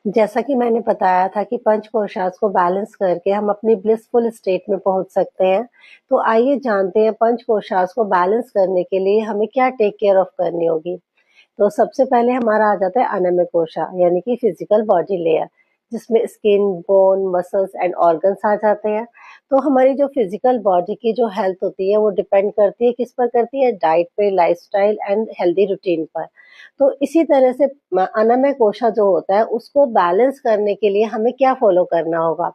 जैसा कि मैंने बताया था कि पंच कोशास को बैलेंस करके हम अपनी ब्लिसफुल स्टेट में पहुंच सकते हैं। तो आइए जानते हैं पंच कोशास को बैलेंस करने के लिए हमें क्या टेक केयर ऑफ करनी होगी। तो सबसे पहले हमारा आ जाता है अनम्य कोशा यानी कि फिजिकल बॉडी लेयर, जिसमें skin, bone, muscles and organs आ जाते हैं। तो हमारी जो फिजिकल बॉडी की जो हेल्थ होती है वो डिपेंड करती है किस पर करती है, डाइट पे, लाइफस्टाइल एंड हेल्दी रूटीन पर। तो इसी तरह से अनम्य कोशा जो होता है उसको बैलेंस करने के लिए हमें क्या फॉलो करना होगा?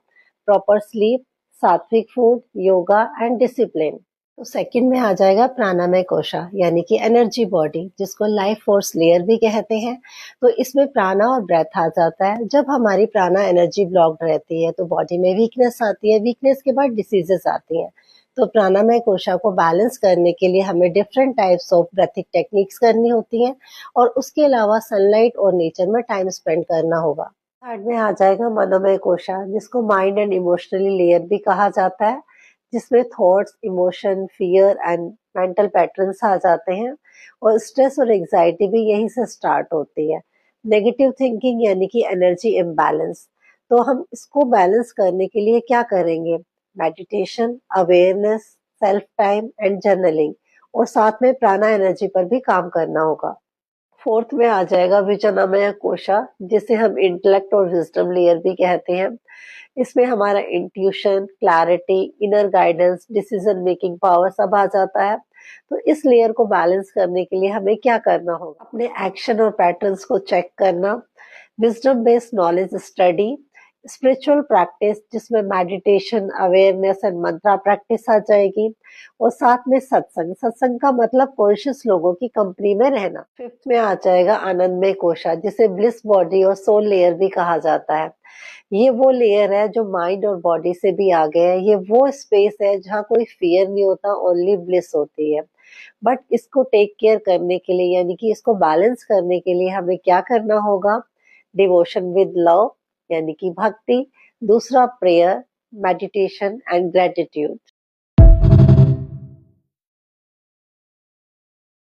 प्रॉपर स्लीप, सात्विक फूड, योगा एंड डिसिप्लिन। तो सेकंड में आ जाएगा प्राणमय कोशा यानी कि एनर्जी बॉडी, जिसको लाइफ फोर्स लेयर भी कहते हैं। तो इसमें प्राणा और ब्रेथ आ जाता है। जब हमारी प्राणा एनर्जी ब्लॉक्ड रहती है तो बॉडी में वीकनेस आती है, वीकनेस के बाद डिसीजेस आती हैं। तो प्राणामय कोशा को बैलेंस करने के लिए हमें different types of breathing techniques करनी होती हैं और उसके अलावा सनलाइट और नेचर में टाइम स्पेंड करना होगा। थर्ड में आ जाएगा मनोमय कोशा, जिसको माइंड एंड इमोशनली लेयर भी कहा जाता है, जिसमें thoughts, emotion, fear and mental patterns आ जाते हैं। और स्ट्रेस और एग्जाइटी भी यहीं से स्टार्ट होती है। नेगेटिव थिंकिंग यानी कि एनर्जी इम्बैलेंस। तो हम इसको बैलेंस करने के लिए क्या करेंगे? Meditation, awareness, self time and journaling, और साथ में प्राणा एनर्जी पर भी काम करना होगा। फोर्थ में आ जाएगा विजनमय कोशा, जिसे हम इंटेलेक्ट और विजडम लेयर भी कहते हैं। इसमें हमारा intuition, clarity, inner guidance, decision making power सब आ जाता है। तो इस लेयर को बैलेंस करने के लिए हमें क्या करना होगा? अपने एक्शन और पैटर्न्स को चेक करना, wisdom based knowledge study, spiritual practice जिसमें meditation, awareness and mantra practice आ जाएगी, और साथ में सत्संग। सत्संग का मतलब कॉन्शियस लोगों की कंपनी में रहना। फिफ्थ में आ जाएगा आनंदमय कोशा, जिसे ब्लिस बॉडी और सोल लेयर भी कहा जाता है। ये वो लेयर है जो माइंड और बॉडी से भी आगे है। ये वो स्पेस है जहाँ कोई फियर नहीं होता, ओनली ब्लिस होती है। बट इसको टेक केयर करने के लिए यानी कि इसको बैलेंस करने के लिए हमें क्या करना होगा? डिवोशन विद लव यानी कि भक्ति, दूसरा प्रेयर, मेडिटेशन एंड ग्रेटिट्यूड।